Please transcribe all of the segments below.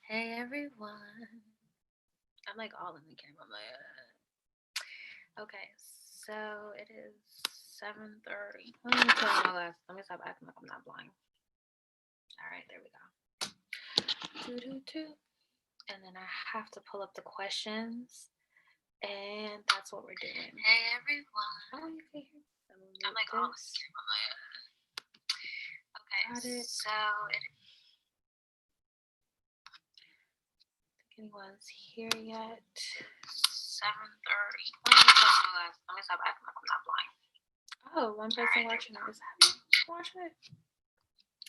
Hey everyone. I'm like all in the camera. I'm like, okay, so it is 7:30. Let me put on my glasses. Let me stop acting like I'm not blind. All right, there we go. Doo doo doo. And then I have to pull up the questions, and that's what we're doing. Hey everyone. Oh, you can hear. I'm like all in the camera. I'm like, okay, got it. So it. Anyone's here yet? 7:30. Let me stop acting like I'm not blind. Oh, one person watching it. Is that me watching it?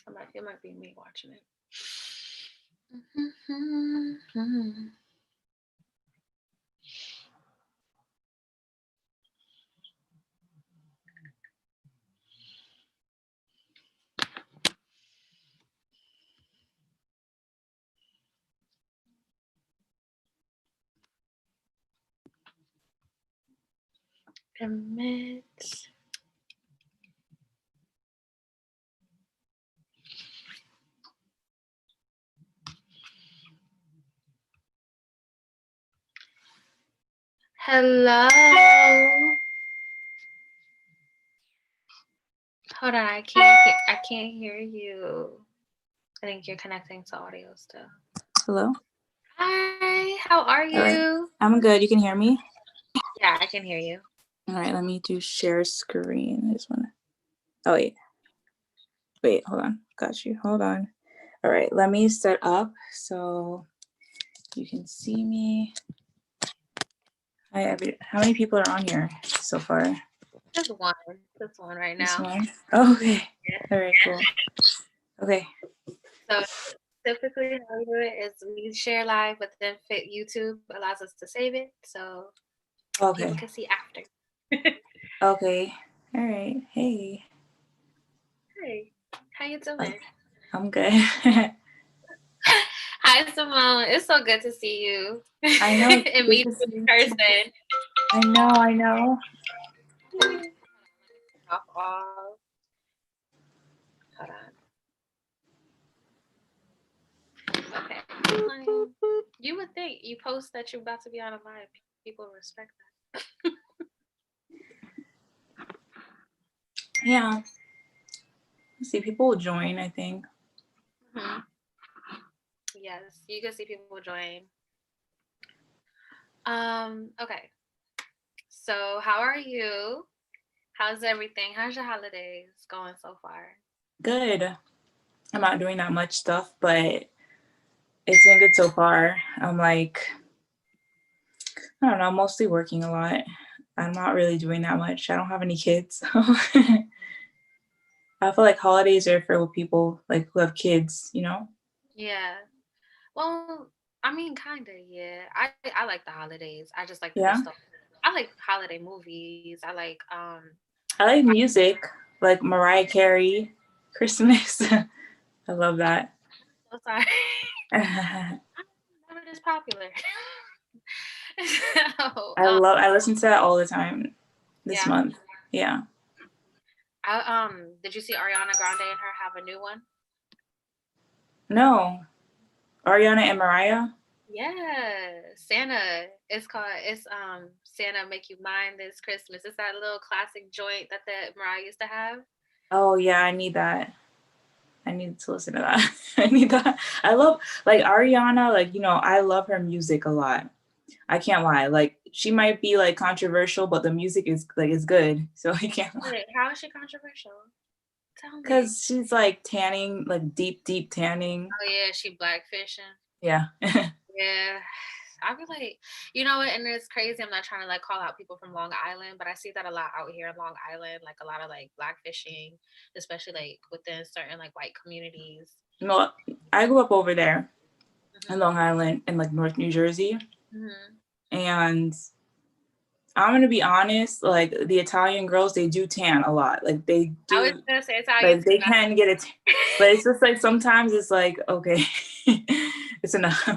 It might be me watching it. Commit. Hello. Hold on, I can't hear you. I think you're connecting to audio still. Hello. Hi, how are you? All right. I'm good. You can hear me? Yeah, I can hear you. All right, let me do share screen. I just want to. Oh, wait, hold on. Got you. Hold on. All right, let me set up so you can see me. Hi, how many people are on here so far? Just one. Just one right now. Just one? Oh, okay. All right, cool. Okay. So typically how we do it is we share live, but then YouTube allows us to save it, so people can see after. Okay. All right. Hey. Hey, how you doing? I'm good. Hi, Simone. It's so good to see you. I know. And meet you in person. I know. Off. Hold on. Okay. You would think you post that you're about to be on a live, people respect that. Yeah. See, people will join, I think. Mm-hmm. Yes, you can see people join. Okay. So how are you? How's everything? How's your holidays going so far? Good. I'm not doing that much stuff, but it's been good so far. I'm like, I don't know, mostly working a lot. I'm not really doing that much. I don't have any kids. I feel like holidays are for people like who have kids, you know? Yeah. Well, I mean, kind of, yeah. I like the holidays. I just like the Yeah. stuff. I like holiday movies. I like music, like Mariah Carey, Christmas. I love that. So sorry. I Never this popular. So, I listen to that all the time this yeah. month. Yeah. Did you see Ariana Grande and her have a new one? No. Ariana and Mariah? Yeah, Santa. It's Santa Make You Mine This Christmas. It's that little classic joint that Mariah used to have. Oh yeah, I need that. I need to listen to that. I need that. I love like Ariana, like, you know, I love her music a lot. I can't lie. Like she might be like controversial, but the music is good. So I can't lie. Wait, how is she controversial? Tell me. Cause she's like tanning, like deep tanning. Oh yeah, she blackfishing. Yeah. Yeah. I be like, you know what, and it's crazy. I'm not trying to like call out people from Long Island, but I see that a lot out here in Long Island, like a lot of like blackfishing, especially like within certain like white communities. No, I grew up over there in Mm-hmm. Long Island in like North New Jersey. Mm-hmm. And I'm gonna be honest, like the Italian girls, they do tan a lot. Like they I was do, gonna say Italian like too. they can get it, but it's just like sometimes it's like okay, it's enough.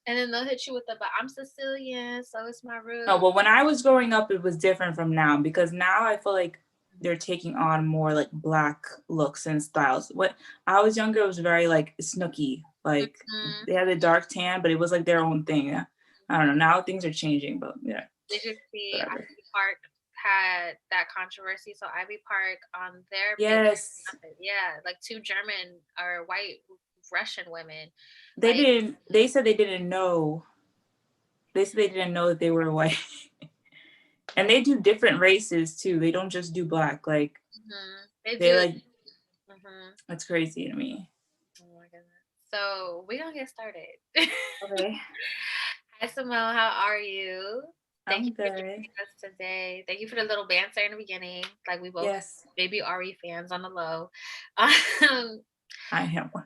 And then they'll hit you with but I'm Sicilian, so it's my root. No, but when I was growing up, it was different from now because now I feel like they're taking on more like Black looks and styles. What I was younger, it was very like Snooki, like Mhm. they had a dark tan, but it was like their own thing. I don't know. Now things are changing, but yeah, Did you see whatever. Ivy Park had that controversy? So Ivy Park on their page, Yes, yeah, like two German or white Russian women, they like, didn't. They said they didn't know. They said they didn't know that they were white, and they do different races too. They don't just do Black. Like they they do. like hmm that's crazy to me. Oh my goodness. So we're gonna get started. Okay, Hi Simone, how are you? Thank I'm you for good. joining us today. Thank you for the little banter in the beginning. Like we both Yes, baby Ari fans on the low. I am one.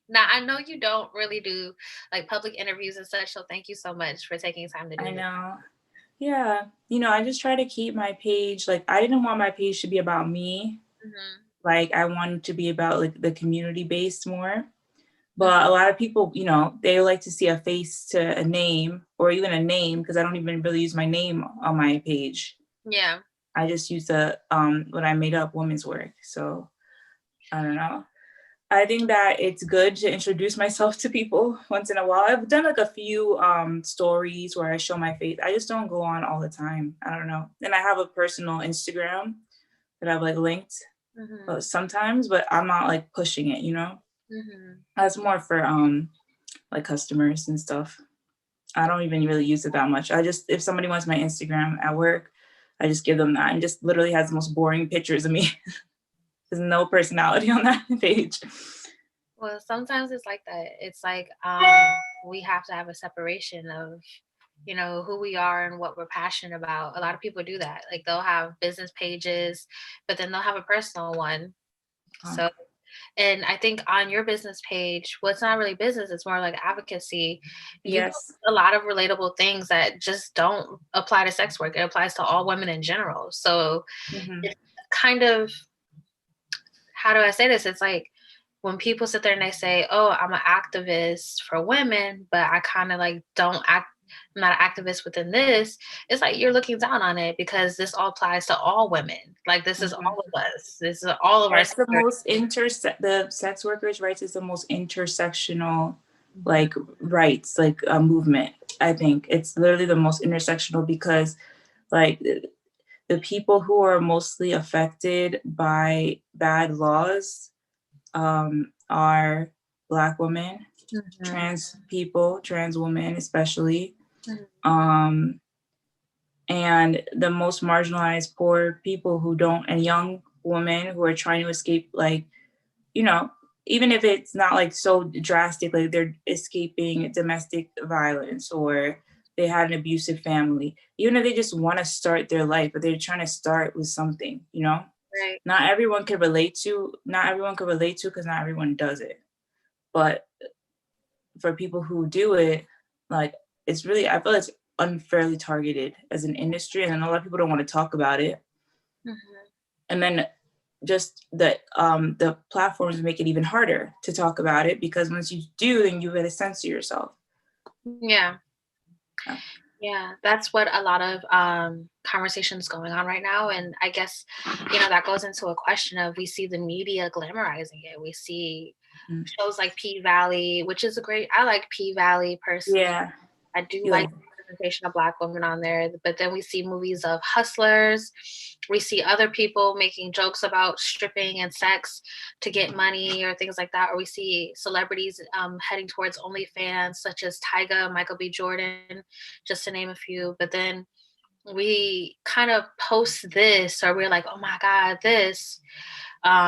Now I know you don't really do like public interviews and such, so thank you so much for taking time to do I this. know. Yeah, I just try to keep my page like I didn't want my page to be about me. hmm Like I wanted to be about like the community based more. hmm But a lot of people, they like to see a face to a name or even a name because I don't even really use my name on my page. Yeah. I just use the what I made up women's work. So I don't know. I think that it's good to introduce myself to people once in a while. I've done like a few stories where I show my face. I just don't go on all the time. I don't know. And I have a personal Instagram that I've like linked hmm sometimes, but I'm not like pushing it. hmm That's more for like customers and stuff. I don't even really use it that much. I just if somebody wants my Instagram at work, I just give them that and just literally has the most boring pictures of me. There's no personality on that page. Well, sometimes it's like that. It's like we have to have a separation of, who we are and what we're passionate about. A lot of people do that. Like they'll have business pages, but then they'll have a personal one. Um, So, and I think on your business page, well, it's not really business, it's more like advocacy. You post yes. a lot of relatable things that just don't apply to sex work. It applies to all women in general. So hmm it's kind of, how do I say this? It's like when people sit there and they say, "Oh, I'm an activist for women, but I kind of like don't act. I'm not an activist within this." It's like you're looking down on it because this all applies to all women. Like this is hmm all of us. This is all of our. It's the most the sex workers' rights is the most intersectional Mhm. like rights, like a movement. I think it's literally the most intersectional because like the people who are mostly affected by bad laws are Black women, Mhm. trans people, trans women especially, Mhm. um, and the most marginalized poor people who don't, and young women who are trying to escape, like, you know, even if it's not like so drastic, like they're escaping domestic violence or they had an abusive family, even if they just want to start their life, but they're trying to start with something. Right. Not everyone can relate to because not everyone does it. But for people who do it, like it's really I feel it's unfairly targeted as an industry, and a lot of people don't want to talk about it. Mhm. And then just the platforms make it even harder to talk about it because once you do, then you get a sense of yourself. Yeah. Yeah. Yeah, that's what a lot of conversations going on right now. And I guess, that goes into a question of we see the media glamorizing it. We see Mm. shows like P Valley, which is I like P Valley personally. Yeah. I do You like like the representation of Black women on there, but then we see movies of hustlers. We see other people making jokes about stripping and sex to get money or things like that. Or we see celebrities heading towards OnlyFans, such as Tyga, Michael B. Jordan, just to name a few. But then we kind of post this, or we're like, oh my God, this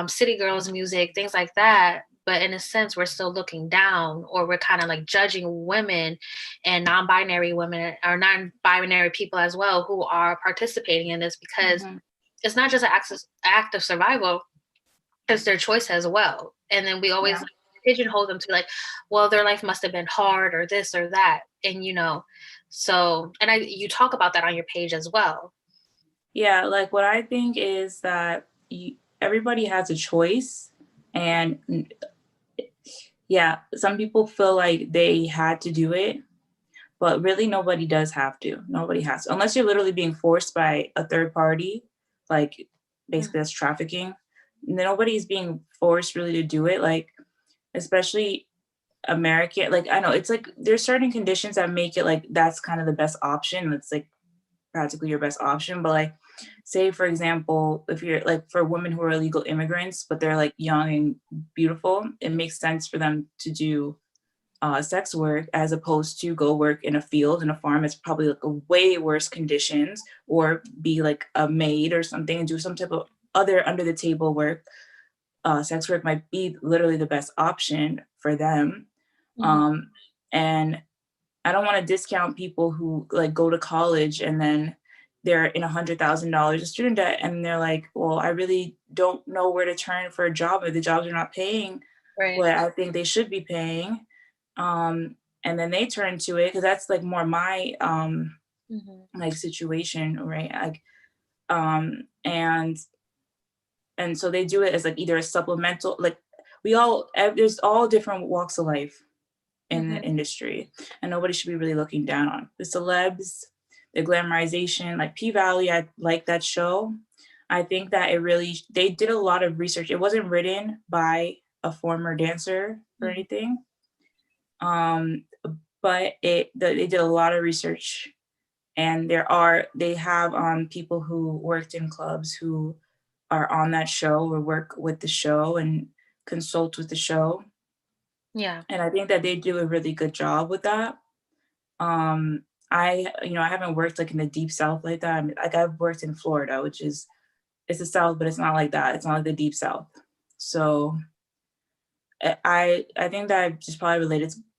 city girls music, things like that. But in a sense, we're still looking down, or we're kind of like judging women and non-binary women or non-binary people as well who are participating in this, because hmm it's not just an act of survival, it's their choice as well. And then we always yeah. like pigeonhole them to like, well, their life must have been hard or this or that. And so, and you talk about that on your page as well. Yeah, like what I think is that everybody has a choice, and yeah, some people feel like they had to do it, but really nobody does have to. Nobody has to, unless you're literally being forced by a third party. Like basically that's trafficking. Nobody's being forced really to do it. Like, especially American, like I know it's like there's certain conditions that make it like that's kind of the best option. It's like practically your best option. But like, say for example, if you're like for women who are illegal immigrants, but they're like young and beautiful, it makes sense for them to do sex work as opposed to go work in a field in a farm. It's probably like a way worse conditions, or be like a maid or something and do some type of other under the table work. Sex work might be literally the best option for them. Mm-hmm. um, and I don't want to discount people who like go to college and then they're in $100,000 of student debt and they're like, well, I really don't know where to turn for a job if the jobs are not paying Right. what I think they should be paying. Um, and then they turn to it because that's like more my Mm-hmm. like situation, right? Like, and so they do it as like either a supplemental, like there's all different walks of life in Mm-hmm. the industry, and nobody should be really looking down on the celebs, the glamorization. Like P Valley, I like that show. I think that it really they did a lot of research. It wasn't written by a former dancer or Mm-hmm. anything, um, but they did a lot of research, and they have people who worked in clubs who are on that show or work with the show and consult with the show, Yeah. and I think that they do a really good job with that. Um, I haven't worked like in the deep South like that. I mean, like I've worked in Florida, which is it's the South, but it's not like that. It's not like the deep South. So I think that just probably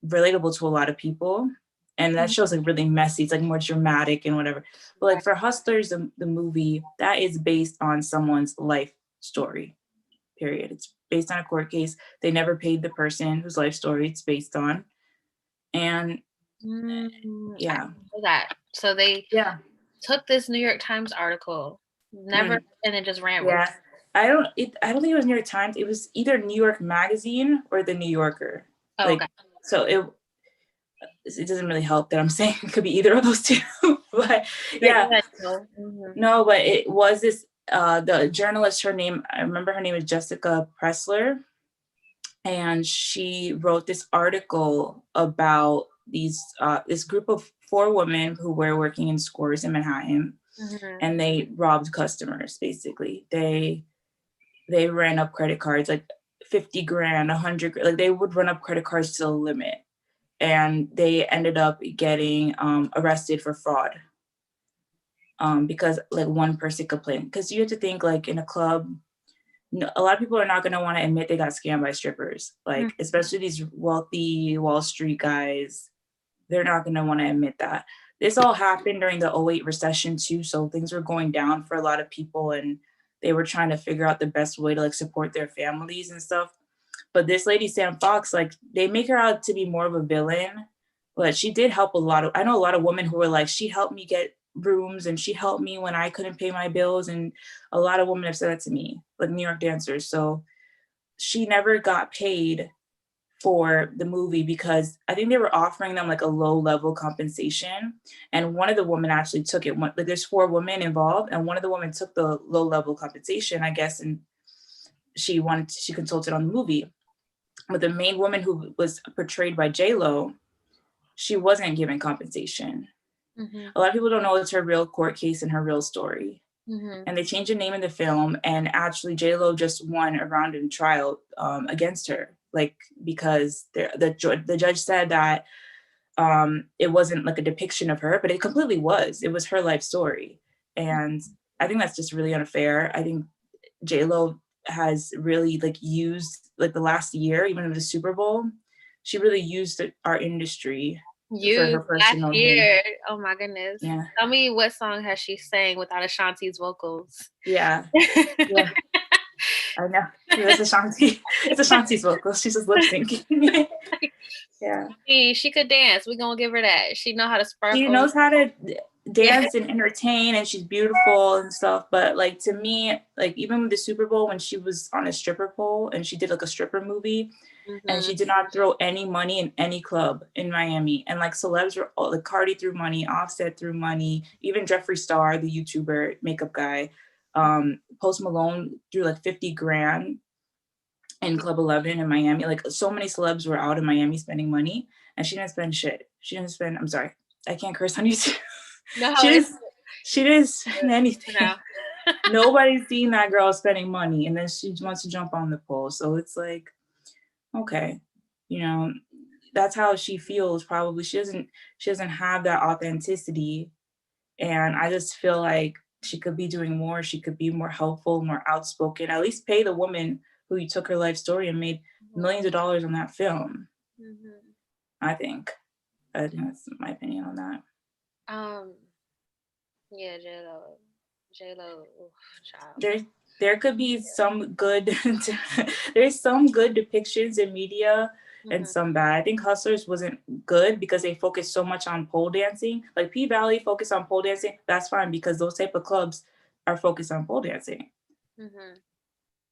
relatable to a lot of people. And that Mhm. show's like really messy. It's like more dramatic and whatever. But like Right. for Hustlers, the movie, that is based on someone's life story. Period. It's based on a court case. They never paid the person whose life story it's based on. And I yeah. know that. So they Yeah. took this New York Times article, never, Mm. and it just ran with. Yeah. I don't think it was New York Times. It was either New York Magazine or the New Yorker. Oh, okay. Like, so it doesn't really help that I'm saying it could be either of those two. But Right, yeah. yeah, no. Mhm. No, but it was this the journalist, I remember her name is Jessica Pressler, and she wrote this article about this group of four women who were working in stores in Manhattan, Mhm. and they robbed customers. Basically, they ran up credit cards like 50 grand, 100, like they would run up credit cards to the limit, and they ended up getting arrested for fraud, because like one person complained. Because you have to think, like in a club, a lot of people are not going to want to admit they got scammed by strippers, Mhm. like especially these wealthy Wall Street guys. They're not going to want to admit that. This all happened during the '08 recession too, so things were going down for a lot of people, and they were trying to figure out the best way to like support their families and stuff. But this lady Sam Fox, like they make her out to be more of a villain, but she did help a lot of. I know a lot of women who were like, she helped me get rooms and she helped me when I couldn't pay my bills, and a lot of women have said that to me, like New York dancers. So she never got paid for the movie because I think they were offering them like a low level compensation. And one of the women actually took it. Like there's four women involved, and one of the women took the low level compensation, I guess, and she consulted on the movie. But the main woman who was portrayed by J Lo, she wasn't given compensation. Mhm. A lot of people don't know it's her real court case and her real story. Mhm. And they changed the name in the film, and actually J Lo just won a round in trial against her, like because the judge said that it wasn't like a depiction of her, but it completely was. It was her life story, and I think that's just really unfair. I think J Lo has really like used like the last year, even in the Super Bowl, she really used our industry for You her last personal gain. year. Oh my goodness. Yeah, Tell me what song has she sang without Ashanti's vocals? yeah, yeah. I know. It's Ashanti. It's Ashanti's vocals. She's just lip syncing. Yeah. She could dance. We're gonna give her that. She know how to She sparkle. knows how to Yeah. dance and entertain, and she's beautiful and stuff. But like to me, like even with the Super Bowl when she was on a stripper pole and she did like a stripper movie, and Mhm. she did not throw any money in any club in Miami. And like celebs were like Cardi threw money, Offset threw money, even Jeffree Star, the YouTuber makeup guy, Post Malone threw like 50 grand in Club 11 in Miami. Like so many celebs were out in Miami spending money, and she didn't spend shit. She didn't spend. I'm sorry, I can't curse on YouTube. No, she it's didn't. She didn't spend anything. no. Nobody's seen that girl spending money, and then she wants to jump on the pole. So it's like, okay, you know, that's how she feels. Probably she doesn't. She doesn't have that authenticity, and I just feel like she could be doing more. She could be more helpful, more outspoken. At least pay the woman who took her life story and made millions of dollars on that film. Mm-hmm. I think. I think that's my opinion on that. Um, yeah, J Lo, child. There, there could be some good. There's some good depictions in media and Mm-hmm. some bad. I think Hustlers wasn't good because they focused so much on pole dancing. Like P Valley focused on pole dancing. That's fine because those type of clubs are focused on pole dancing. Mm-hmm.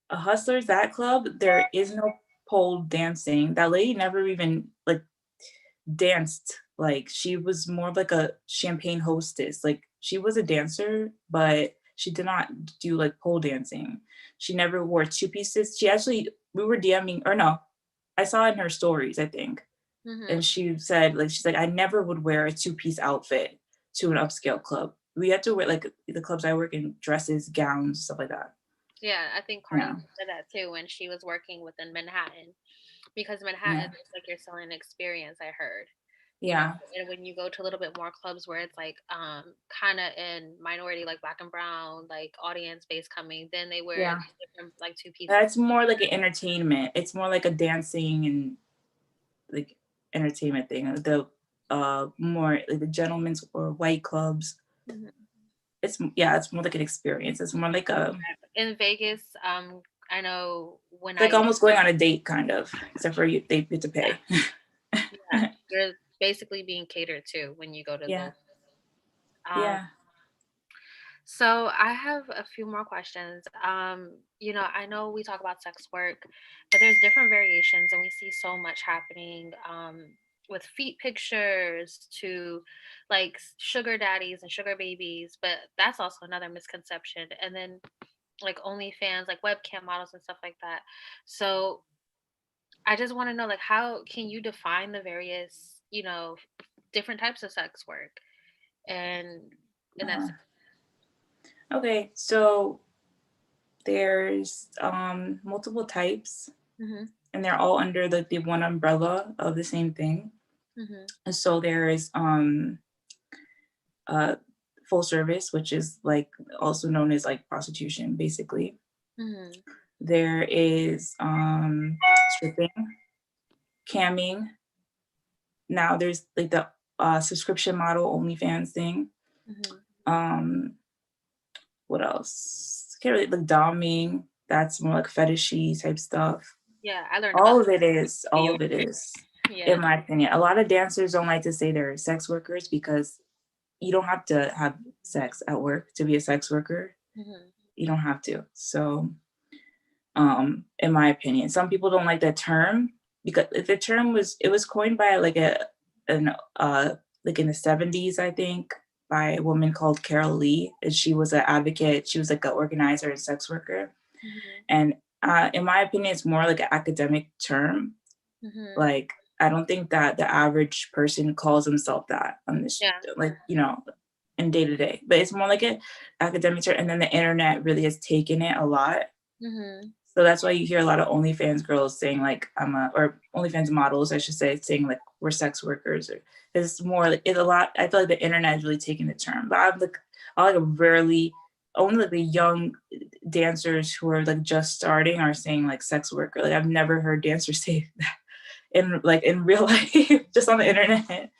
A Hustlers, that club, there is no pole dancing. That lady never even like danced. Like she was more of like a champagne hostess. Like she was a dancer, but she did not do like pole dancing. She never wore two pieces. She actually, we were DMing, or no, I saw it in her stories, I think. And Mm-hmm. she said, like, she's like, I never would wear a two-piece outfit to an upscale club. We had to wear like the clubs I work in, dresses, gowns, stuff like that. Yeah, I think Cardi Yeah. said that too when she was working within Manhattan, because Manhattan Yeah. is like you're selling an experience. I heard, Yeah. and when you go to a little bit more clubs where it's like kind of in minority, like black and brown, like audience base coming, then they wear Yeah. different like two pieces. That's more like an entertainment. It's more like a dancing and like entertainment thing. The more like the gentlemen's or white clubs. Mhm. It's yeah, it's more like an experience. It's more like a In Vegas, I know when it's like I almost going on a date kind of, except for you they get to yeah, pay. yeah, you're basically being catered to when you go to Yeah. those. Um, Yeah. so I have a few more questions. I know we talk about sex work, but there's different variations, and we see so much happening. With feet pictures to like sugar daddies and sugar babies, but that's also another misconception. And then like OnlyFans, like webcam models and stuff like that. So I just want to know, like, how can you define the various, different types of sex work and in that Uh-huh. sense? Okay, so there's multiple types Mhm. and they're all under the one umbrella of the same thing. Mhm. And so there is uh full service, which is like also known as like prostitution, basically. Mhm. There is stripping, camming. Now there's like the subscription model OnlyFans thing. Mhm. Um, what else? Can't really like doming. That's more like fetishy type stuff. Yeah, I learned about All of that it is. in New All York. of it is, Yeah. in my opinion. A lot of dancers don't like to say they're sex workers because you don't have to have sex at work to be a sex worker. Mhm. You don't have to. So in my opinion. Some people don't like that term because the term was coined by like an like in the 70s, I think, by a woman called Carol Lee. And she was an advocate, she was like an organizer and sex worker. Mhm. And in my opinion, it's more like an academic term. Mhm. Like I don't think that the average person calls himself that on this Yeah. like, in day to day. But it's more like an academic term. And then the internet really has taken it a lot, Mhm. so that's why you hear a lot of OnlyFans girls saying like or OnlyFans models, I should say, saying like we're sex workers. Or it's more like it's a lot. I feel like the internet is really taking the term, but I like rarely only like the young dancers who are like just starting are saying like sex worker. Like I've never heard dancers say that in real life, just on the internet.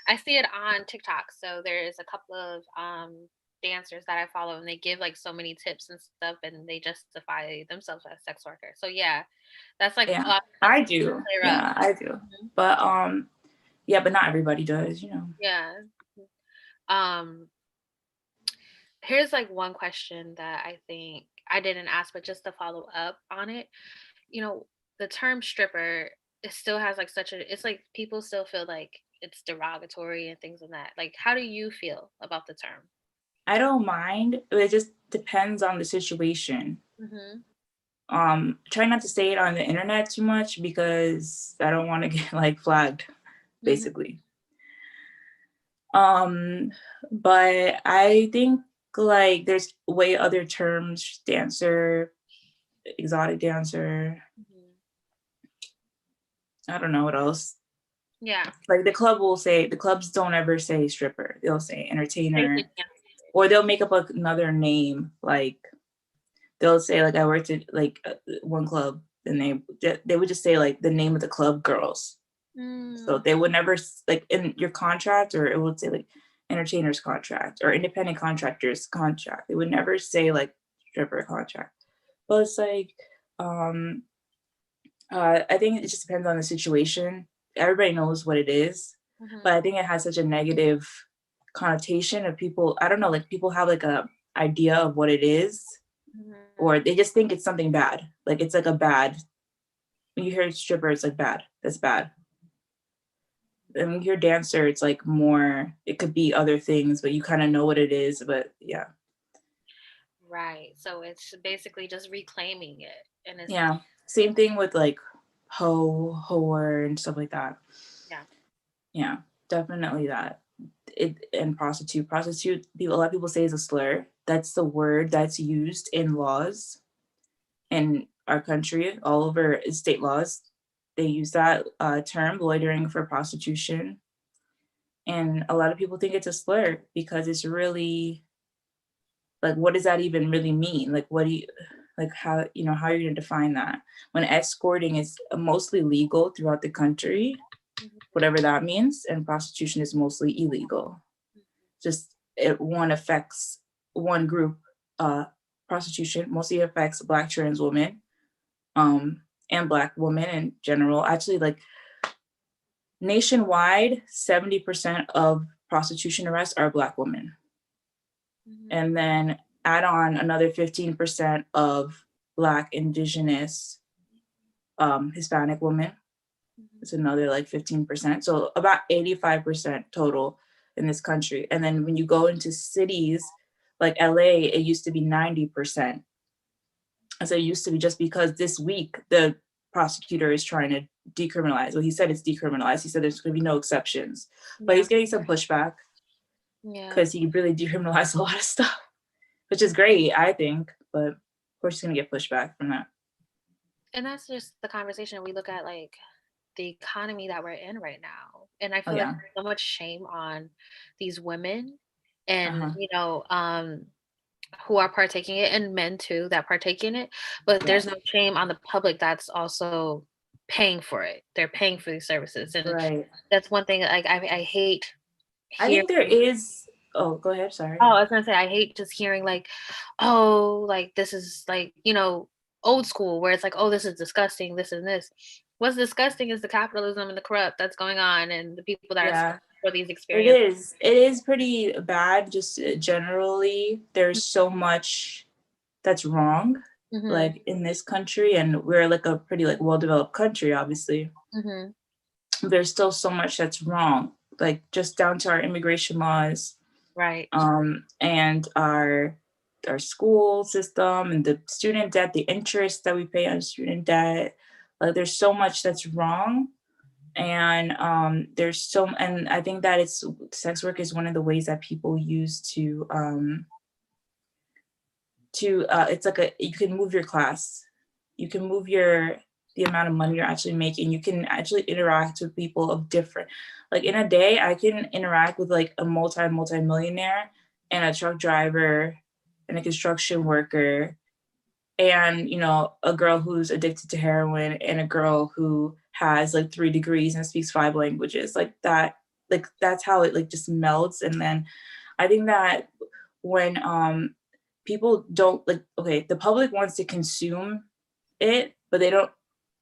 I see it on TikTok. So there is a couple of dancers that I follow, and they give like so many tips and stuff, and they justify themselves as sex workers. So yeah, that's like Yeah, that's I do. clear up. Yeah, I do. Mhm. But yeah, but not everybody does. Yeah. Um, Here's like one question that I think I didn't ask, but just to follow up on it, the term stripper, it still has like it's like people still feel like it's derogatory and things like that. Like, how do you feel about the term? I don't mind. It just depends on the situation. Mhm. Try not to say it on the internet too much because I don't want to get like flagged, Mhm. basically. Um, but I think like there's way other terms, dancer, exotic dancer. Mhm. I don't know what else. Yeah. Like the clubs don't ever say stripper. They'll say They say entertainer, dancer. or they'll make up another name. Like they'll say like I worked at like one club, and they would just say like the name of the club girls. So Mm. they would never like in your contract, or it would say like entertainers contract or independent contractors contract. They would never say like stripper contract. But it's like um I think it just depends on the situation. Everybody knows what it is, but Mhm. I think it has such a negative connotation of people. I don't know, like people have like a idea of what it is, Mhm. or they just think it's something bad. Like it's like a bad. When you hear stripper, it's like bad. That's bad. And when you hear dancer, it's like more. It could be other things, but you kind of know what it is. But yeah, Right. So it's basically just reclaiming it in a sense. yeah. Same thing with like whore, and stuff like that. Yeah. Yeah, definitely that. And prostitute, people, a lot of people say is a slur. That's the word that's used in laws in our country, all over state laws. They use that term, loitering for prostitution, and a lot of people think it's a slur because it's really like, what does that even really mean? Like, what do you like? How how are you going to define that when escorting is mostly legal throughout the country, Mhm. whatever that means, and prostitution is mostly illegal. Just one affects one group. Prostitution mostly affects Black trans women, and Black women in general. Actually, like nationwide, 70% of prostitution arrests are Black women, Mhm. and then add on another 15% of Black, Indigenous, Hispanic women. Mhm. It's another like 15%. So about 85% total in this country. And then when you go into cities like LA, it used to be 90%. And so it used to be, just because this week the prosecutor is trying to decriminalize. Well, he said it's decriminalized. He said there's going to be no exceptions, but Yeah. he's getting some pushback Yeah. because he really decriminalized a lot of stuff, which is great, I think. But of course, he's going to get pushback from that. And that's just the conversation we look at, like the economy that we're in right now. And I Oh feel like yeah. there's so much shame on these women Uh and, huh. who are partaking it, and men too that partake in it. But Yeah. there's no shame on the public that's also paying for it. They're paying for these services. And Right. that's one thing, like I hate I hearing. think there is. Oh, go ahead. Oh, Sorry. I was gonna say I hate just hearing like, oh, like this is like, old school where it's like, oh, this is disgusting, this and this. What's disgusting is the capitalism and the corrupt that's going on and the people that are Yeah, for these it experiences. is. It is pretty bad. Just generally, there's so much that's wrong, Mhm. like in this country, and we're like a pretty like well-developed country, obviously. Mhm. There's still so much that's wrong, like just down to our immigration laws, Right. and our school system and the student debt, the interest that we pay on student debt. Like there's so much that's wrong, and and I think that it's sex work is one of the ways that people use to it's like a you can move your class, you can move your the amount of money you're actually making, you can actually interact with people of different, like in a day I can interact with like a multi-millionaire and a truck driver and a construction worker, and a girl who's addicted to heroin, and a girl who has like 3 degrees and speaks 5 languages, like that. Like that's how it like just melts. And then I think that when people don't like, okay, the public wants to consume it, but they don't.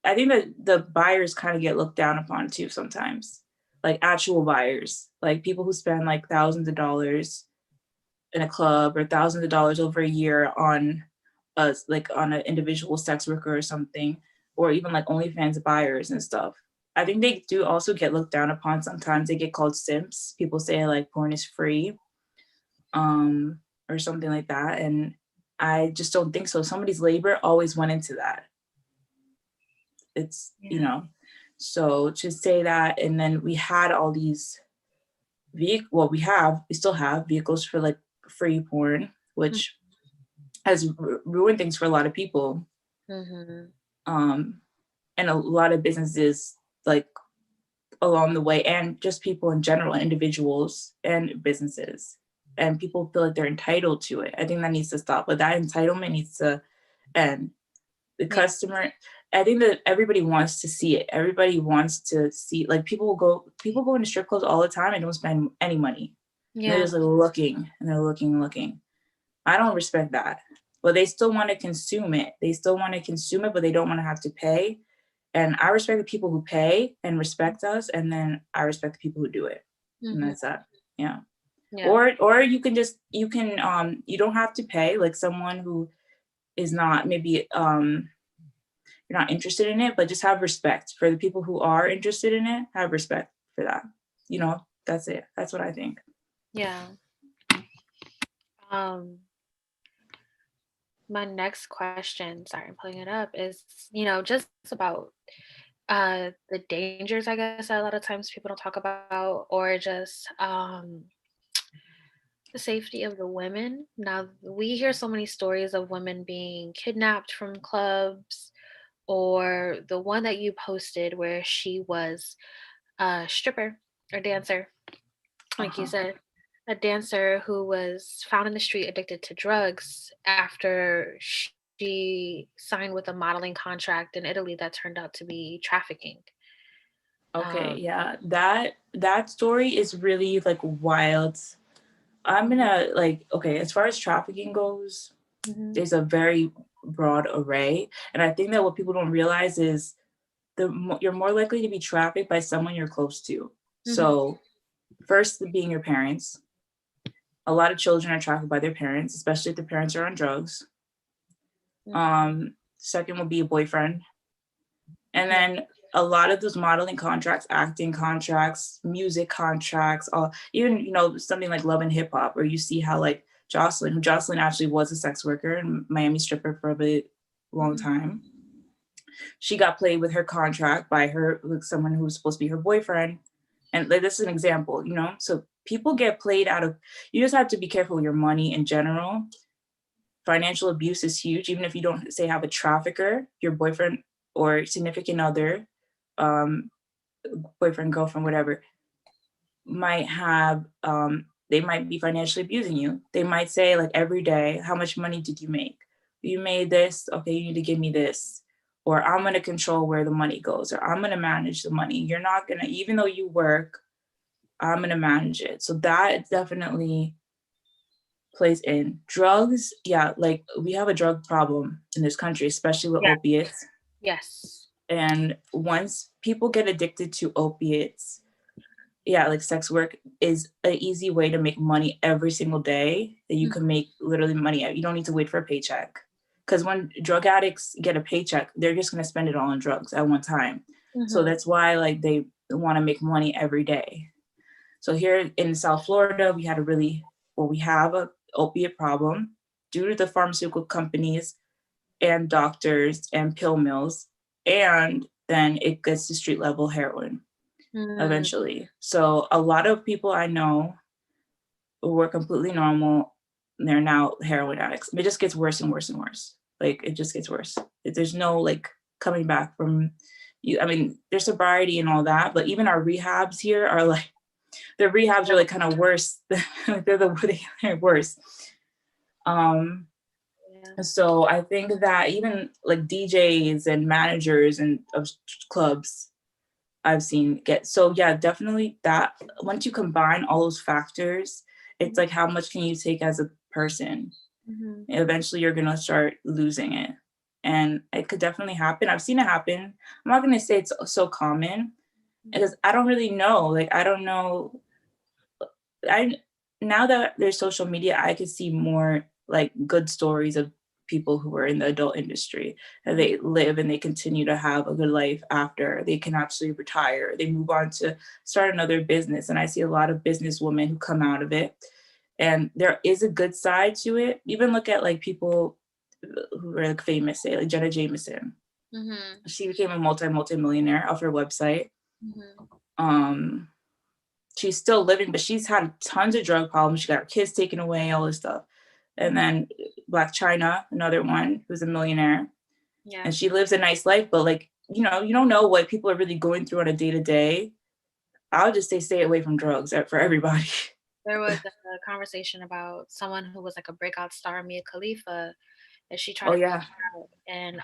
I think that the buyers kind of get looked down upon too sometimes, like actual buyers, like people who spend like thousands of dollars in a club, or thousands of dollars over a year on like on an individual sex worker or something, or even like OnlyFans buyers and stuff. I think they do also get looked down upon sometimes. They get called simps. People say like porn is free. or something like that. And I just don't think so. Somebody's labor always went into that. It's, you Yeah. know, so to say that, and then we had all these we still have vehicles for like free porn, which has ruined things for a lot of people. Mm-hmm. Um, and a lot of businesses like along the way, and just people in general, individuals and businesses. And people feel like they're entitled to it. I think that needs to stop. But that entitlement needs to end. The Yeah. customer, I think that everybody wants to see it. Everybody wants to see, like people go into strip clubs all the time and don't spend any money. And they're Yeah. just like looking and they're looking and looking. I don't respect that. But they still want to consume it. They still want to consume it, but they don't want to have to pay. And I respect the people who pay and respect us, and then I respect the people who do it. And Mm-hmm. that's that. Yeah. Yeah. Or you don't have to pay, like someone who is not maybe you're not interested in it, but just have respect for the people who are interested in it. Have respect for that. That's it. That's what I think. Yeah. Um, my next question, sorry, I'm pulling it up, is, just about the dangers, I guess, that a lot of times people don't talk about, or just the safety of the women. Now, we hear so many stories of women being kidnapped from clubs, or the one that you posted where she was a stripper or dancer, like you Uh-huh. said, a dancer who was found in the street addicted to drugs after she signed with a modeling contract in Italy that turned out to be trafficking. Okay, Um, yeah. That story is really like wild. I'm mhm, gonna like okay, as far as trafficking goes, mhm, there's a very broad array. And I think that what people don't realize is you're more likely to be trafficked by someone you're close to. mhm, So first being your parents. A lot of children are trafficked by their parents, especially if the parents are on drugs. mhm. Second will be a boyfriend. And Yeah. then a lot of those modeling contracts, acting contracts, music contracts, even something like Love and Hip Hop, where you see how like Jocelyn actually was a sex worker and Miami stripper for a bit long Mhm, time. She got played with her contract by her with someone who was supposed to be her boyfriend. And like, this is an example, So people get played out of. You just have to be careful with your money in general. Financial abuse is huge, even if you don't say have a trafficker, your boyfriend or significant other, um, boyfriend, girlfriend, whatever, might have they might be financially abusing you. They might say like every day, how much money did you make? You made this, okay, you need to give me this. Or I'm gonna control where the money goes, or I'm gonna manage the money. You're not gonna, even though you work, I'm gonna manage it. So that definitely plays in. Drugs, yeah, like we have a drug problem in this country, especially with yeah. opiates. Yes. And once people get addicted to opiates, yeah, like sex work is an easy way to make money every single day that you can make literally money. You don't need to wait for a paycheck. Because when drug addicts get a paycheck, they're just going to spend it all on drugs at one time. So Mm-hmm. that's why like they want to make money every day. So here in South Florida, we have a opiate problem due to the pharmaceutical companies and doctors and pill mills. And then it gets to street level heroin Mm-hmm. eventually. So a lot of people I know who were completely normal, they're now heroin addicts. It just gets worse and worse and worse. Like it just gets worse. There's no like coming back from you. I mean, there's sobriety and all that, but even our rehabs here are like the rehabs are like kind of worse. They're worse. Um, Yeah. so I think that even like DJs and managers and of clubs I've seen get, so yeah, definitely that once you combine all those factors, it's like how much can you take as a person? Mm-hmm. Eventually you're gonna start losing it. And it could definitely happen. I've seen it happen. I'm not gonna say it's so common because I don't really know. Like I don't know. I Now that there's social media, I could see more like good stories of people who are in the adult industry and Mm-hmm. they live and they continue to have a good life after they can actually retire. They move on to start another business. And I see a lot of business women who come out of it And there is a good side to it. Even look at like people who are like famous, say like Jenna Jameson. Mm-hmm. She became a multi-millionaire off her website. Mm-hmm. She's still living, but she's had tons of drug problems. She got her kids taken away, all this stuff. And then Black China, another one who's a millionaire. Yeah. And she lives a nice life, but like, you know, you don't know what people are really going through on a day to day. I would just say stay away from drugs for everybody. There was a conversation about someone who was like a breakout star, Mia Khalifa, and she tried Oh to yeah. out, and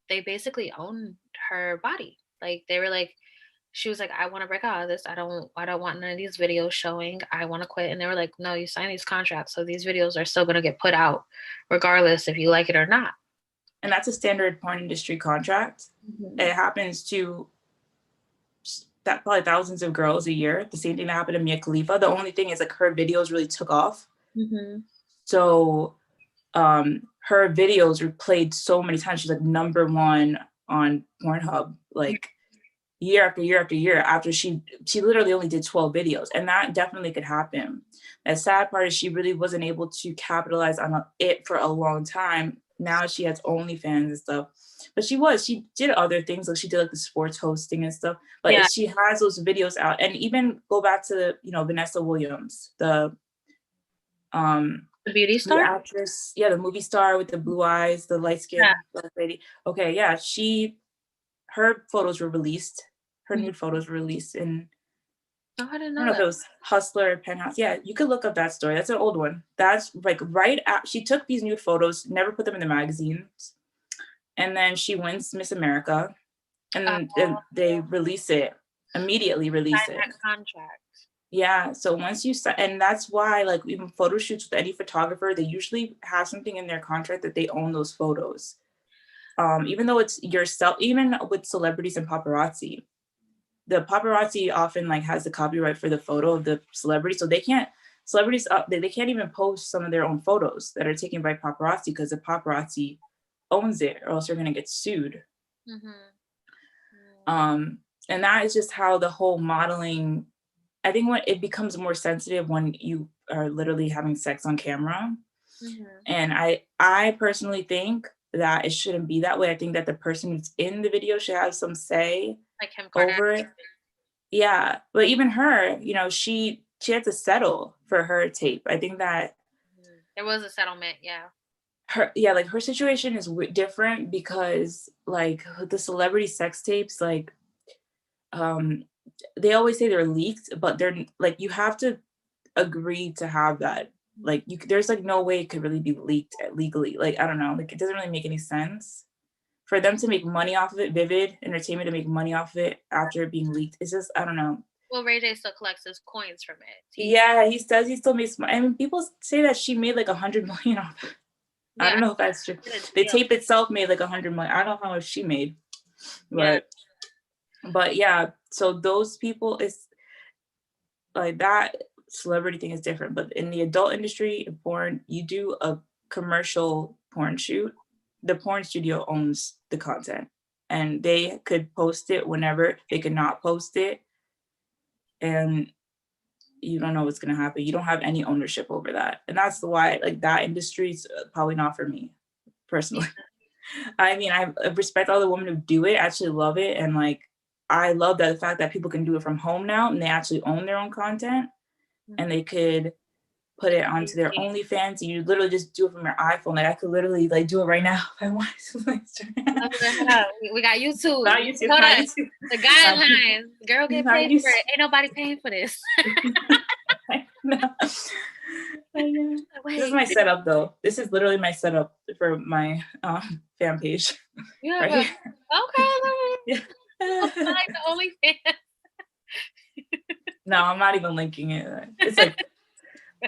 they basically owned her body. Like they were like, she was like, I want to break out of this. I don't want none of these videos showing. I want to quit. And they were like, no, you signed these contracts, so these videos are still gonna get put out, regardless if you like it or not. And that's a standard porn industry contract. Mm-hmm. It happens to that probably thousands of girls a year. The same thing that happened to Mia Khalifa. The only thing is like her videos really took off. Mm-hmm. So her videos were played so many times. She's like #1 on Pornhub, like year after year after year, after she literally only did 12 videos. And that definitely could happen. The sad part is she really wasn't able to capitalize on it for a long time. Now she has OnlyFans and stuff. But she did other things. Like she did like the sports hosting and stuff. But Yeah. she has those videos out. And even go back to, you know, Vanessa Williams, the beauty star? The actress, yeah, the movie star with the blue eyes, the light skinned black lady. Okay, yeah, her photos were released. Her nude photos were released in, Oh, I didn't I don't know know that. if it was Hustler or Penthouse. Yeah, you could look up that story. That's an old one. That's like right at, she took these nude photos, never put them in the magazines. And then she wins Miss America. And then they immediately release it. Sign that contract. Yeah, so once you and that's why like even photo shoots with any photographer, they usually have something in their contract that they own those photos. Even though it's yourself, even with celebrities and paparazzi, the paparazzi often like has the copyright for the photo of the celebrity, so celebrities they can't even post some of their own photos that are taken by paparazzi because the paparazzi owns it, or else they're gonna get sued. And that is just how the whole modeling. I think when it becomes more sensitive when you are literally having sex on camera. And I personally think that it shouldn't be that way. I think that the person who's in the video should have some say Like Kim over it. Yeah, but even her, you know, she had to settle for her tape. I think that there was a settlement. Yeah. Like her situation is different because like the celebrity sex tapes, like they always say they're leaked, but they're like, you have to agree to have that. Like there's like no way it could really be leaked legally. Like, I don't know, like it doesn't really make any sense for them to make money off of it. Vivid Entertainment to make money off of it after it being leaked. It's just, I don't know. Well, Ray J still collects his coins from it. Yeah, he says he still makes money. I mean, people say that she made like 100 million off it. Yeah, I don't know if that's true. The tape itself made like 100 million. I don't know how much she made, but yeah. So those people, it's like that celebrity thing is different. But in the adult industry, porn, you do a commercial porn shoot, the porn studio owns the content, and they could post it whenever. They could not post it, and you don't know what's going to happen. You don't have any ownership over that. And that's why like that industry is probably not for me personally. I mean, I respect all the women who do it, actually love it. And like, I love that the fact that people can do it from home now and they actually own their own content and they could put it onto their OnlyFans. You literally just do it from your iPhone. Like I could literally like do it right now if I wanted to. We got YouTube. Not YouTube. Hold not on. YouTube. The guidelines. Girl get paid for it. Ain't nobody paying for this. No. This is my setup though. This is literally my setup for my fan page. Yeah. Right Okay. Yeah. Like the OnlyFans. No, I'm not even linking it. It's like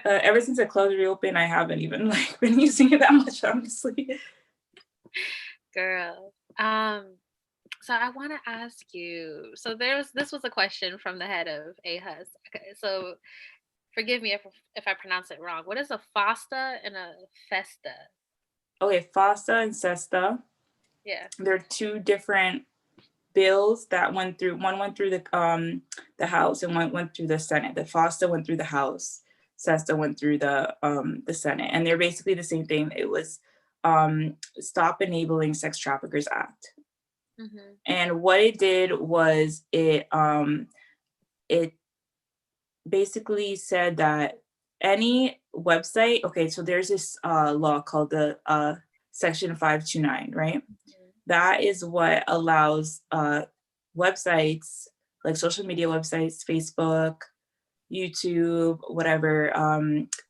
ever since the clubs reopened, I haven't even like been using it that much, honestly. Girl. So I want to ask you. So this was a question from the head of AHUS. Okay, so forgive me if I pronounce it wrong. What is a FOSTA and a FESTA? Okay, FOSTA and SESTA. Yeah. They're two different bills that went through. One went through the House and one went through the Senate. The FOSTA went through the House. SESTA went through the Senate, and they're basically the same thing. It was Stop Enabling Sex Traffickers Act. Mhm. And what it did was it basically said that any website, okay, so there's this law called the Section 529, right? Mhm. That is what allows websites, like social media websites, Facebook, YouTube, whatever,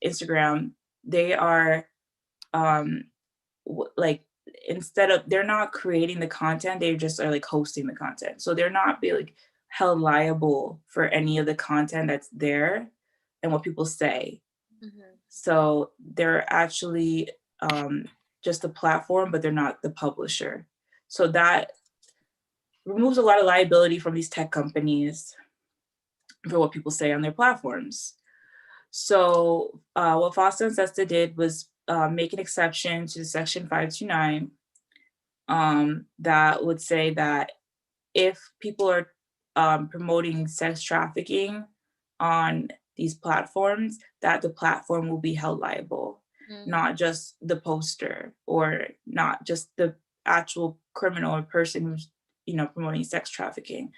Instagram, they are like, instead of, they're not creating the content, they just are like hosting the content. So they're not be like held liable for any of the content that's there and what people say. Mhm. So they're actually just a platform, but they're not the publisher. So that removes a lot of liability from these tech companies for what people say on their platforms. So what FOSTA and SESTA did was make an exception to Section 529 that would say that if people are promoting sex trafficking on these platforms, that the platform will be held liable, Mhm. not just the poster or not just the actual criminal or person who's promoting sex trafficking.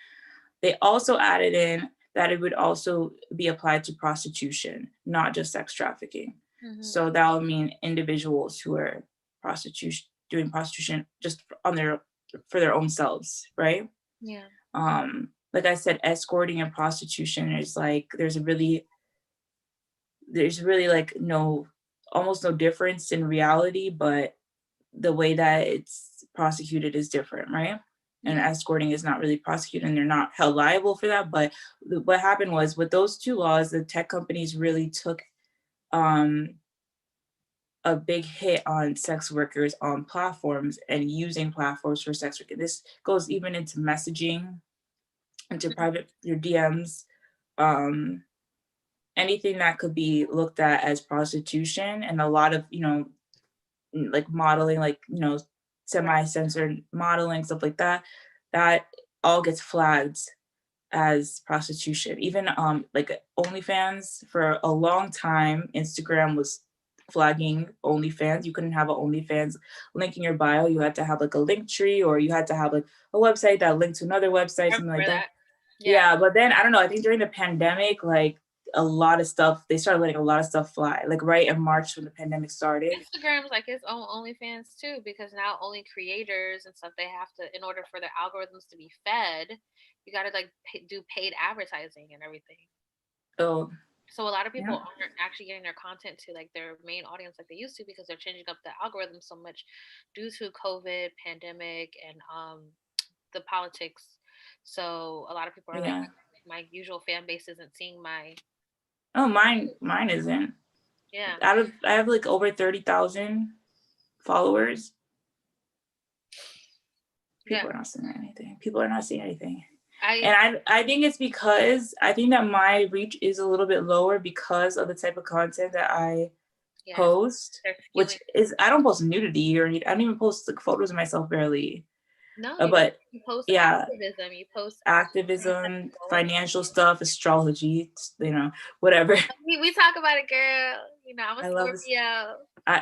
They also added in that it would also be applied to prostitution, not just sex trafficking. Mhm. So that would mean individuals who are doing prostitution just on their for their own selves, right? Yeah. Like I said, escorting and prostitution is like there's really like almost no difference in reality, but the way that it's prosecuted is different, right? And Yeah. escorting is not really prosecuted and they're not held liable for that. But what happened was with those two laws, the tech companies really took um, a big hit on sex workers on platforms and using platforms for sex work. This goes even into messaging, into Mhm. private, your DMs, um, anything that could be looked at as prostitution. And a lot of, like modeling, like, Right. semi-censored modeling, stuff like that, that all gets flagged as prostitution. Even like OnlyFans, for a long time, Instagram was flagging OnlyFans. You couldn't have an OnlyFans link in your bio. You had to have like a link tree, or you had to have like a website that linked to another website, I something like remember that. that. Yeah. Yeah, but then I don't know. I think during the pandemic, like a lot of stuff, they started letting a lot of stuff fly. Like right in March when the pandemic started. Instagram's like its own OnlyFans too, because now only creators and stuff, they have to, in order for their algorithms to be fed, you got to like do paid advertising and everything. So So a lot of people yeah, aren't actually getting their content to like their main audience like they used to, because they're changing up the algorithm so much due to COVID, pandemic, and the politics. So a lot of people are like, yeah. my usual fan base isn't seeing my. Oh, mine isn't. Yeah. I have like over 30,000 followers. Yeah. People are not seeing anything. People are not seeing anything. I. And I think it's because I think that my reach is a little bit lower because of the type of content that I Yes. post, They're skewing. which is, I don't post nudity or anything. I don't even post like photos of myself barely. No, you post Yeah, activism. You post things that activism, are going financial stuff, astrology, whatever. we talk about it, girl. You know, I'm a I love this. Scorpio.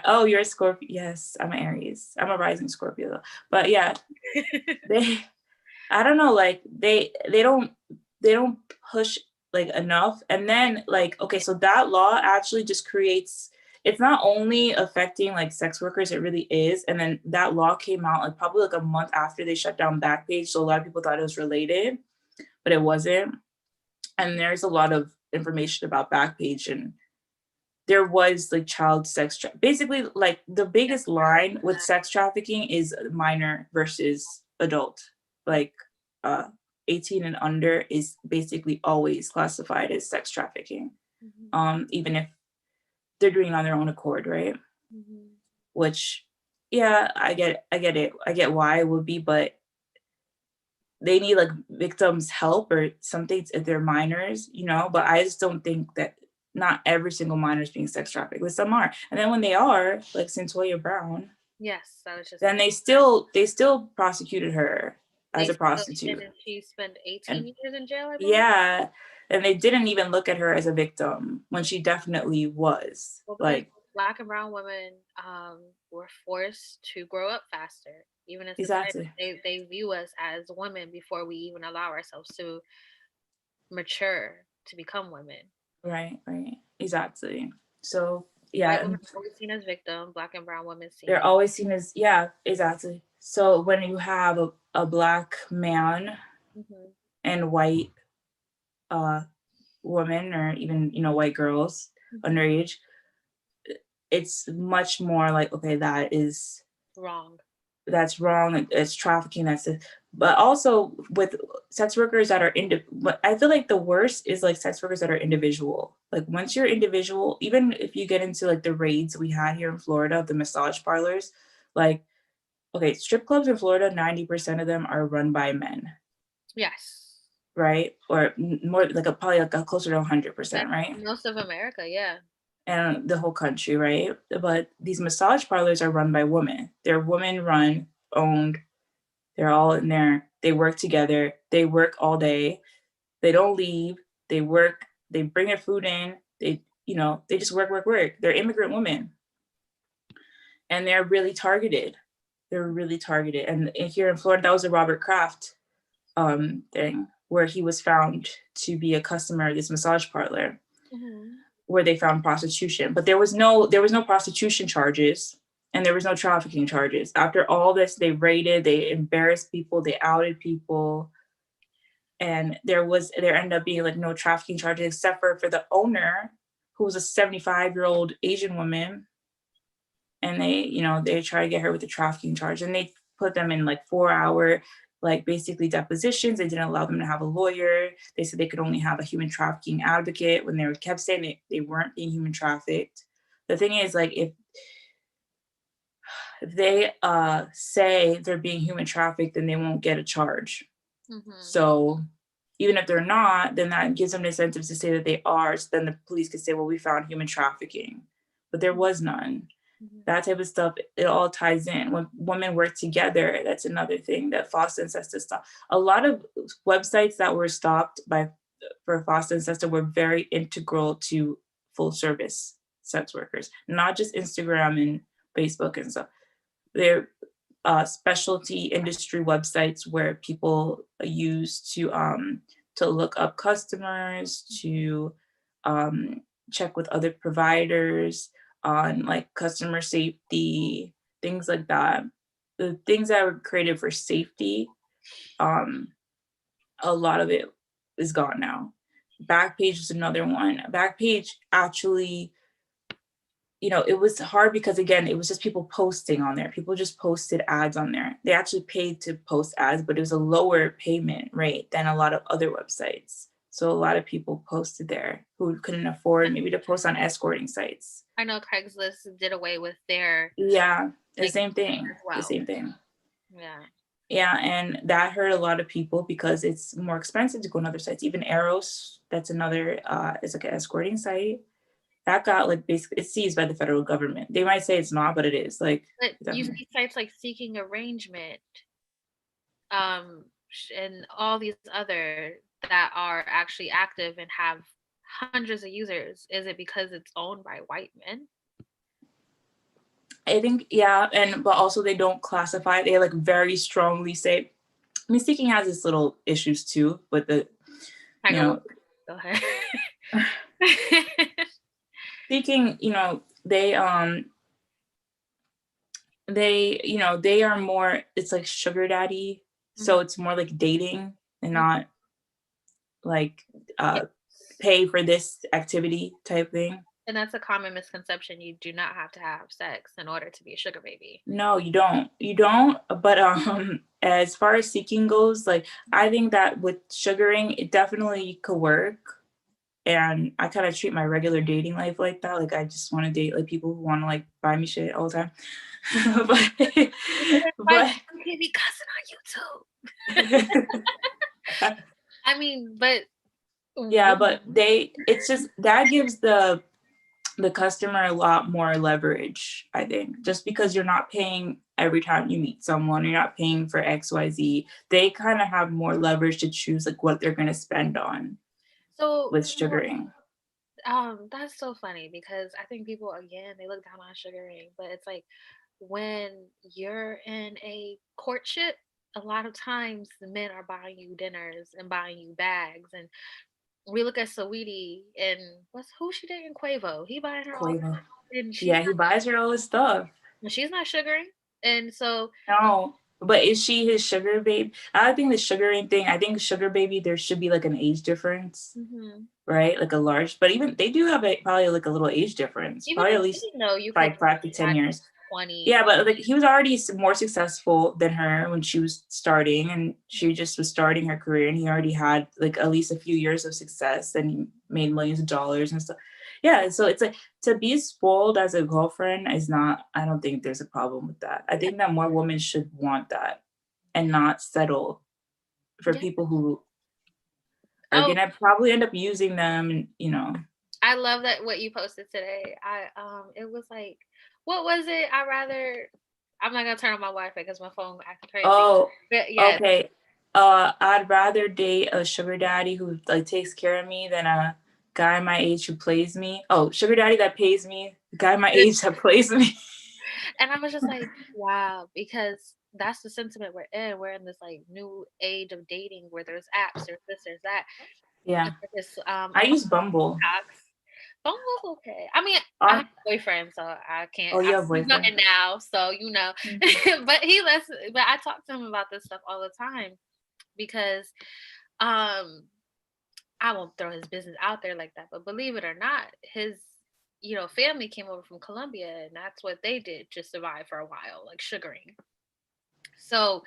Oh, you're a Scorpio. Yes, I'm an Aries. I'm a rising Scorpio though. But yeah, they I don't know, like they don't push like enough. And then like, okay, so that law actually just creates, it's not only affecting like sex workers, it really is. And then that law came out like probably like a month after they shut down Backpage. So a lot of people thought it was related, but it wasn't. And there's a lot of information about Backpage, and there was like child basically, like the biggest line with sex trafficking is minor versus adult. Like uh 18 and under is basically always classified as sex trafficking, Mhm, even if they're doing it on their own accord, right? mhm. Which, yeah, I get it, I get why it would be, but they need like victims help or something if they're minors, but I just don't think that not every single minor is being sex trafficked, but some are. And then when they are, like Centoya Brown, Yes, I was just then about. they still prosecuted her They as a still did, prostitute. and she spent And 18 years in jail, I believe. yeah, And they didn't even look at her as a victim when she definitely was. Well, because Like, Black and brown women were forced to grow up faster. Even in society, exactly. they view us as women before we even allow ourselves to mature to become women. Right, right. Exactly. So yeah, White and women are always seen as victim. Black and brown women seen they're as always seen as, yeah, exactly. So when you have a black man mhm, and white uh women, or even, white girls mhm, underage, it's much more like, okay, wrong. that's wrong, it's trafficking, that's it. But also with sex workers that are but I feel like the worst is like sex workers that are individual. Like once you're individual, even if you get into like the raids we had here in Florida, the massage parlors, like, okay, strip clubs in Florida, 90% of them are run by men, Yes. right? Or more like probably like a closer to That's 100%, right? most of America, yeah. And the whole country, right? But these massage parlors are run by women. They're women run, owned. They're all in there. They work together. They work all day. They don't leave. They work. They bring their food in. They just work, work, work. They're immigrant women, and they're really targeted. They're really targeted. And here in Florida, that was a Robert Kraft thing where he was found to be a customer of this massage parlor, Hmm. where they found prostitution, but there was no prostitution charges, and there was no trafficking charges. After all this, they raided, they embarrassed people, they outed people, and there ended up being like no trafficking charges except for the owner, who was a 75-year-old Asian woman, and they try to get her with the trafficking charge, and they put them in like 4-hour, like basically depositions. They didn't allow them to have a lawyer. They said they could only have a human trafficking advocate, when they kept saying they weren't being human trafficked. The thing is, like, if they say they're being human trafficked, then they won't get a charge. Hmm. So even if they're not, then that gives them the incentives to say that they are. So then the police could say, well, we found human trafficking, but there was none. Hmm. That type of stuff, it all ties in. When women work together, that's another thing that FOSTA and SESTA stop. A lot of websites that were stopped for FOSTA and SESTA were very integral to full service sex workers, not just Instagram and Facebook and stuff. They're specialty industry websites where people use to look up customers, to check with other providers on like customer safety, things like that. The things that were created for safety, um, a lot of it is gone now. Backpage is another one. Backpage actually, it was hard because, again, it was just people posting on there. People just posted ads on there. They actually paid to post ads, but it was a lower payment rate than a lot of other websites. So a lot of people posted there who couldn't afford maybe to post on escorting sites. I know Craigslist did away with their Yeah, the like same thing. as The well. same thing. Yeah. Yeah, and that hurt a lot of people because it's more expensive to go on other sites. Even Eros, that's another, it's like an escorting site. That got like basically it's seized by the federal government. They might say it's not, but it is. Like, But you definitely. see sites like Seeking Arrangement, and all these other that are actually active and have hundreds of users. Is it because it's owned by white men? I think, yeah, and but also they don't classify. They like very strongly say. I mean, Seeking has its little issues too, but you Go know, ahead. Seeking, they are more. It's like sugar daddy, so Mhm. it's more like dating and Mhm. not like Yeah. pay for this activity type thing. And that's a common misconception. You do not have to have sex in order to be a sugar baby. No, you don't. You don't. But as far as Seeking goes, like I think that with sugaring, it definitely could work. And I kind of treat my regular dating life like that. Like I just want to date like people who want to like buy me shit all the time. but My but baby cousin on YouTube. I mean, but yeah, but it's just that gives the customer a lot more leverage, I think. Just because you're not paying every time you meet someone, you're not paying for XYZ, they kind of have more leverage to choose like what they're going to spend on. So, with sugaring. that's so funny because I think people again they look down on sugaring, but it's like when you're in a courtship, a lot of times the men are buying you dinners and buying you bags, and we look at Saweetie and what's who she dating Quavo. He buying her all, Quavo. and Yeah, he buys her all this stuff. she's not sugaring, and so No, but is she his sugar babe? I think the sugaring thing, I think sugar baby, there should be like an age difference, mhm. right? Like a large, but even they do have probably like a little age difference, Even probably in at least dating though, you could like 5 to 10 like years. Yeah, 20. but like he was already more successful than her when she was starting, and she just was starting her career, and he already had like at least a few years of success, and he made millions of dollars and stuff. Yeah, so it's like to be spoiled as a girlfriend is not. I don't think there's a problem with that. I Yeah, think that more women should want that and not settle for yeah. people who are Oh, gonna probably end up using them, and I love that what you posted today. It was like, what was it? I'm not gonna turn on my Wi-Fi because my phone acting crazy. Oh, But yes, okay. I'd rather date a sugar daddy who like takes care of me than a guy my age who plays me. Oh, sugar daddy that pays me, the guy my age that plays me. and I was just like, wow, because that's the sentiment we're in. We're in this like new age of dating where there's apps, there's this, there's that. Yeah, And there's this I a couple use Bumble. TikToks. Bumble's okay. I mean, I have On a boyfriend, so I can't. oh, you I'm have boyfriend. nothing now, so Mhm. but he lets. But I talk to him about this stuff all the time because um I won't throw his business out there like that, but believe it or not, his family came over from Colombia and that's what they did to survive for a while, like sugaring. So,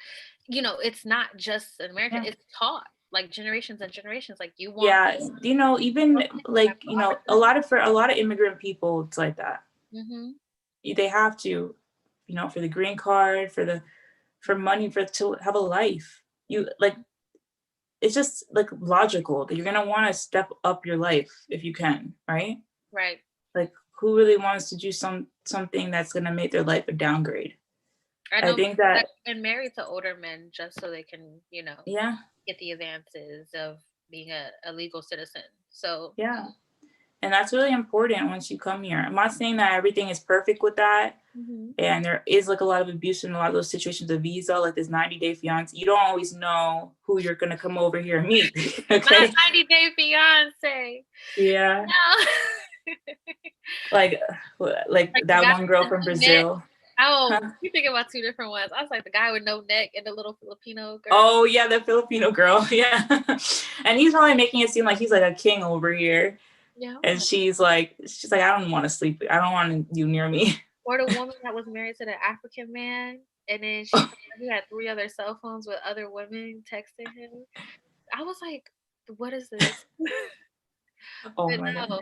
it's not just in America, Yeah, it's taught like generations and generations. Like you want yeah. Even like a lot of for a lot of immigrant people, it's like that. hmm They have to, for the green card, for money, for to have a life. You like it's just like logical that you're gonna want to step up your life if you can, right? right. Like who really wants to do something that's gonna make their life a downgrade? I I know think people that that have been married to older men just so they can, yeah, get the advances of being a legal citizen. So, yeah. And that's really important once you come here. I'm not saying that everything is perfect with that. mhm. And there is like a lot of abuse in a lot of those situations of visa, like this 90-day fiance. You don't always know who you're gonna come over here and meet. Not Okay. 90-Day Fiance. Yeah. No. Like like Like the that guy one girl with from the no neck. Brazil. Oh, you thinking about two different ones. I was like the guy with no neck and the little Filipino girl. Oh yeah, the Filipino girl. Yeah. And he's probably making it seem like he's like a king over here. Yeah. I'm And like, she's like, I don't want to sleep. I don't want you near me. or the woman that was married to the African man, and then she found out he had 3 other cell phones with other women texting him. I was like, what is this? Oh But my god.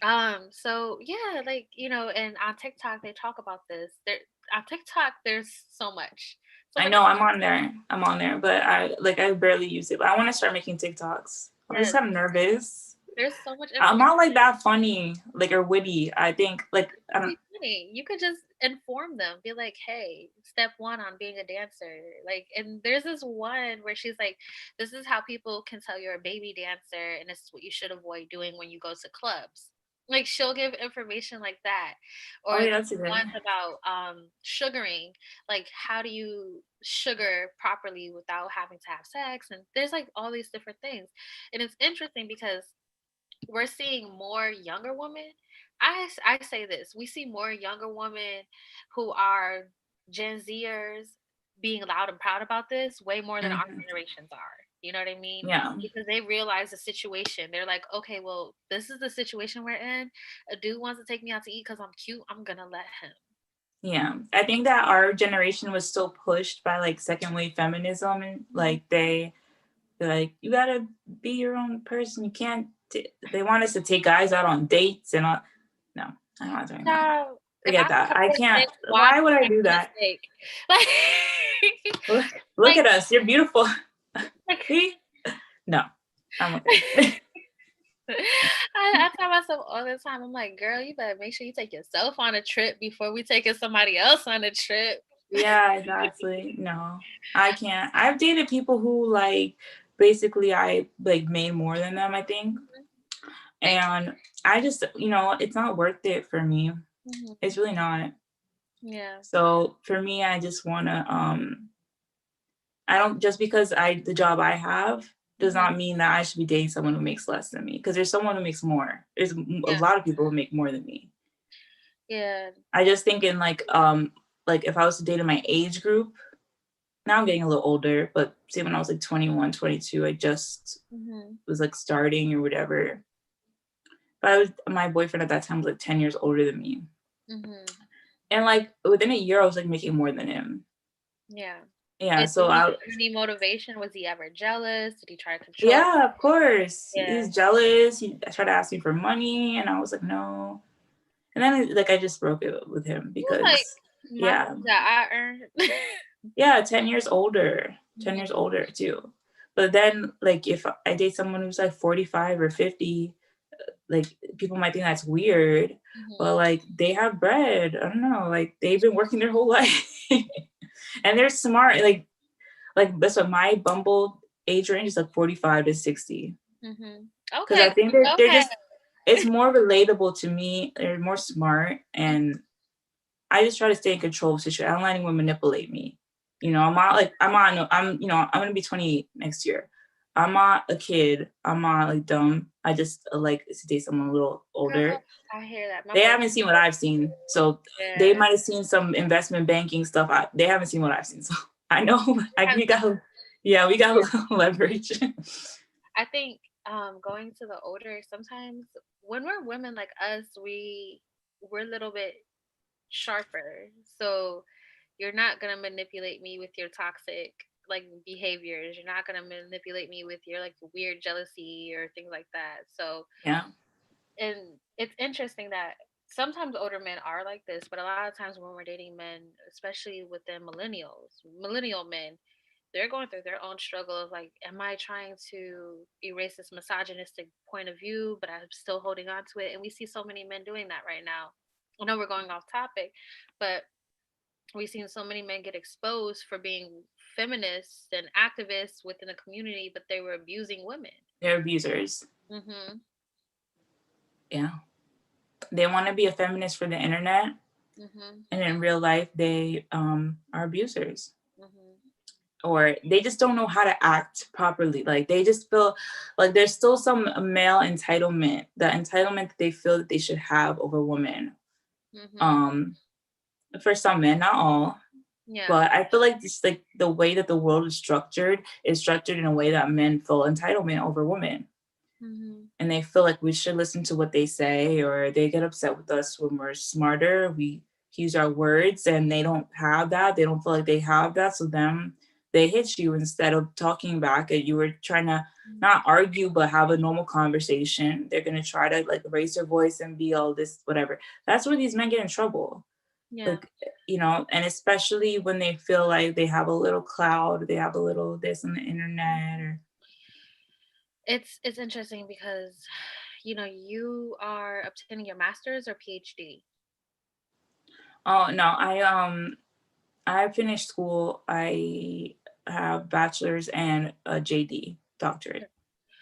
no. So yeah, like, and on TikTok they talk about this. There on TikTok there's so much. So I much know I'm on there. I'm on there, but I barely use it. But I want to start making TikToks. I'm just yes, kind of nervous. there's so much I'm information. not like that funny, like or witty. I think like I don't. Be funny. You could just inform them. Be like, "Hey, step 1 on being a dancer." Like, and there's this one where she's like, "This is how people can tell you're a baby dancer, and this is what you should avoid doing when you go to clubs." Like, she'll give information like that, Oh or yeah, the that's a good. ones about sugaring. Like, how do you sugar properly without having to have sex? And there's like all these different things, and it's interesting because we're seeing more younger women. I say this: we see more younger women who are Gen Zers being loud and proud about this way more than our Mhm. generations are. You know what I mean? Yeah, Because they realize the situation. They're like, okay, well, this is the situation we're in. A dude wants to take me out to eat because I'm cute. I'm gonna let him. yeah. I think that our generation was still pushed by like second wave feminism, and Mhm. like they're like you gotta be your own person. You can't. They want us to take guys out on dates and all. No, I'm not doing that. So if I Forget was that. I supposed to can't. why Why would I make do a that? mistake? Like, Look like, at us. You're beautiful. like See? No, I'm okay. I tell myself all the time, I'm like, girl, you better make sure you take yourself on a trip before we taking somebody else on a trip. Yeah, exactly. No, I can't. I've dated people who like basically I like made more than them, I think. Mhm. Thank And I just, it's not worth it for me. you. It's Mhm. really not. Yeah. So for me, I just wanna I don't just because the job I have does Mhm. not mean that I should be dating someone who makes less than me. Because there's someone who makes more. There's a Yeah. lot of people who make more than me. Yeah. I just think in like if I was to date in my age group, now I'm getting a little older, but say when I was like 21, 22, I just Mhm. was like starting or whatever. But my boyfriend at that time was like 10 years older than me. Mhm. And like within a year, I was like making more than him. Yeah. Yeah. And did So he I, have any motivation? Was he ever jealous? Did he try to control? yeah, of course. Yeah. He's jealous. He tried to ask me for money, and I was like, no. And then like I just broke it with him He was like, because, money yeah, that I earned. yeah, 10 years older, 10 Mhm. years older too. But then like if I date someone who's like 45 or 50, like people might think that's weird, but Mhm. like they have bread. I don't know, like they've been working their whole life and they're smart. Like that's what my Bumble age range is, like 45 to 60. Mhm. Because I Okay. think they're Okay. just it's more relatable to me. They're more smart, and I just try to stay in control of the situation. I don't let anyone manipulate me. I'm gonna be 28 next year. I'm not a kid. I'm not like dumb. I just like to date someone a little Girl, older. I hear that. My They boyfriend. haven't seen what I've seen, so they Yeah. might have seen some investment banking stuff. They haven't seen what I've seen, so I know. Have We got, yeah, we got a little leverage. I think going to the older sometimes when we're women like us, we're a little bit sharper. So you're not gonna manipulate me with your toxic like behaviors. You're not gonna manipulate me with your like weird jealousy or things like that. So Yeah, and it's interesting that sometimes older men are like this, but a lot of times when we're dating men, especially within millennial men, they're going through their own struggle of like, am I trying to erase this misogynistic point of view, but I'm still holding on to it? And we see so many men doing that right now. I know we're going off topic, but we've seen so many men get exposed for being feminists and activists within the community, but they were abusing women. they're abusers. Mhm. Yeah, they want to be a feminist for the internet, Mhm. and in real life they are abusers, Mhm. or they just don't know how to act properly. Like they just feel like there's still some male entitlement, the entitlement that they feel that they should have over women. Mhm. um for some men, not all, Yeah. but I feel like just like the way that the world is structured in a way that men feel entitlement over women, Mhm. and they feel like we should listen to what they say, or they get upset with us when we're smarter, we use our words, and they don't have that. They don't feel like they have that, so then they hit you instead of talking back at you or trying to not argue but have a normal conversation. They're going to try to like raise their voice and be all this whatever. That's where these men get in trouble. Yeah. Like, and especially when they feel like they have a little cloud, they have a little this on the internet, or It's interesting because you are obtaining your master's or PhD. oh no, I finished school. I have bachelor's and a JD, doctorate.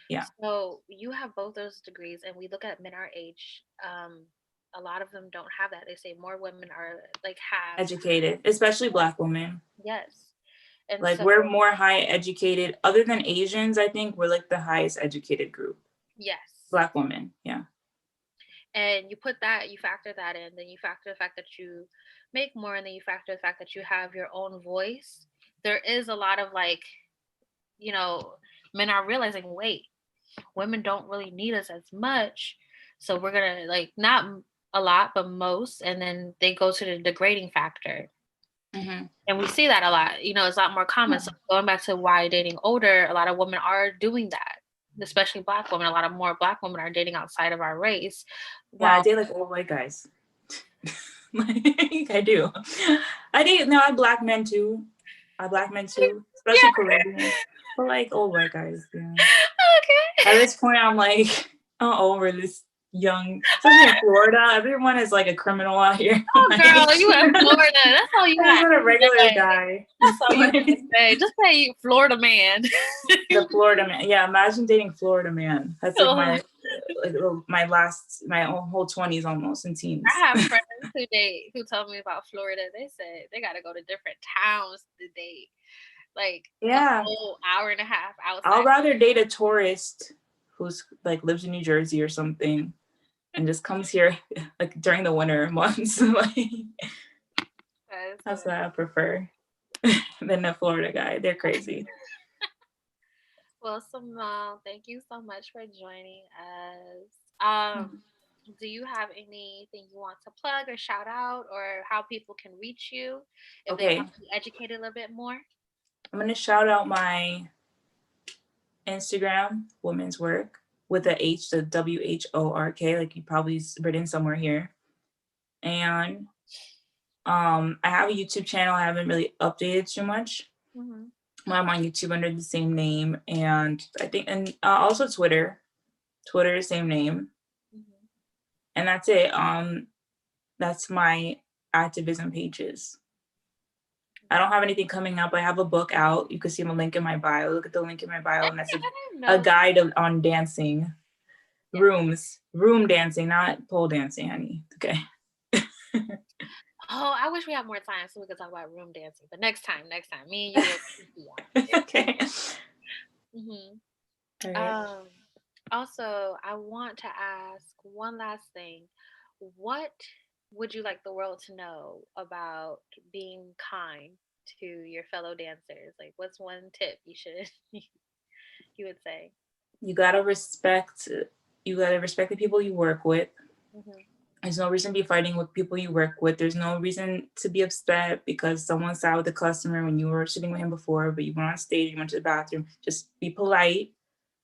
Yeah. So you have both those degrees, and we look at men our age. A lot of them don't have that. They say more women are like have. Educated, especially Black women. Yes. And Like so, we're more high educated. Other than Asians, I think we're like the highest educated group. yes. Black women. Yeah. And you factor that in, then you factor the fact that you make more, and then you factor the fact that you have your own voice. There is a lot of like, you know, men are realizing, wait, women don't really need us as much. So we're going to like, not a lot, but most. And then they go to the degrading factor. Mm-hmm. And we see that a lot. It's a lot more common. So going back to why dating older, a lot of women are doing that, especially Black women. A lot of more Black women are dating outside of our race. Yeah, I While date like old white guys. Like, I do. I date no, I black men too. I black men too, especially yeah, Caribbean. But like old white guys, yeah. At okay. this point, I'm like, I'm over this. young, especially in Florida. Everyone is like a criminal out here. Oh, Like, girl, you in Florida. That's all you I had just want a to regular say. guy. That's all you had to say. Just say Florida man. The Florida man. Yeah, imagine dating Florida man. That's like Oh, my whole 20s almost and teens. I have friends who told me about Florida. They said they got to go to different towns to date, like a Yeah. whole hour and a half I'll outside. rather date a tourist who's like lives in New Jersey or something and just comes here like during the winter months. Like that's what I prefer than a Florida guy. They're crazy. Well, Simone, thank you so much for joining us. Do you have anything you want to plug or shout out, or how people can reach you if they Okay, want to be educated a little bit more? I'm gonna shout out my Instagram, Women's Work, with a H, the WHORK, like you probably written somewhere here. And I have a YouTube channel. I haven't really updated too much. Mm-hmm. I'm on YouTube under the same name, and I think, and also Twitter, same name, Mm-hmm. and that's it. That's my activism pages. I don't have anything coming up. I have a book out. You can see my link in my bio. Look at the link in my bio, and that's I didn't a know. guide on dancing Yeah. room dancing, not pole dancing, honey. Okay. Oh, I wish we had more time so we could talk about room dancing. But next time, me and you will. Okay. Mm-hmm. All right. Also, I want to ask one last thing. What would you like the world to know about being kind to your fellow dancers? Like, what's one tip you would say? You gotta respect. You gotta respect the people you work with. Mm-hmm. There's no reason to be fighting with people you work with. There's no reason to be upset because someone sat with the customer when you were sitting with him before, but you went on stage, you went to the bathroom. Just be polite,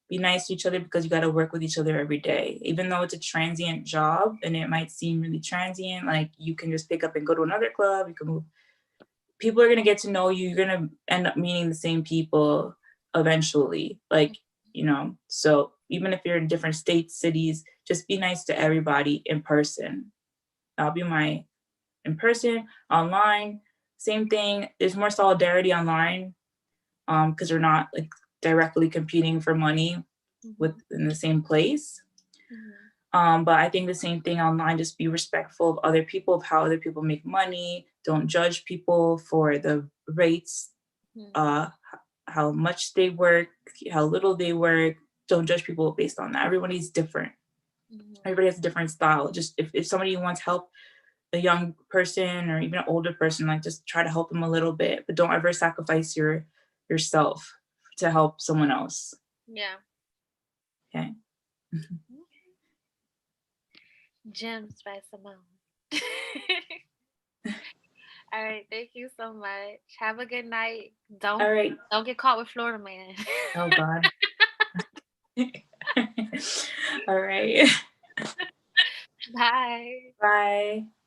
be nice to each other because you got to work with each other every day. Even though it's a transient job and it might seem really transient, like you can just pick up and go to another club, you can move. People are going to get to know you. You're going to end up meeting the same people eventually. Like, so even if you're in different states, cities, just be nice to everybody in person. That'll be my in person, online, same thing. There's more solidarity online because we're not like directly competing for money Mm-hmm. within the same place. Mm-hmm. But I think the same thing online, just be respectful of other people, of how other people make money. Don't judge people for the rates, uh, how much they work, how little they work. Don't judge people based on that. Everybody's different. Mm-hmm. Everybody has a different style. Just if somebody wants help, a young person or even an older person, like just try to help them a little bit, but don't ever sacrifice yourself to help someone else. Yeah. Okay. Gems by Simone. All right, thank you so much. Have a good night. All right. Don't get caught with Florida man. Oh God. All right. Bye. Bye.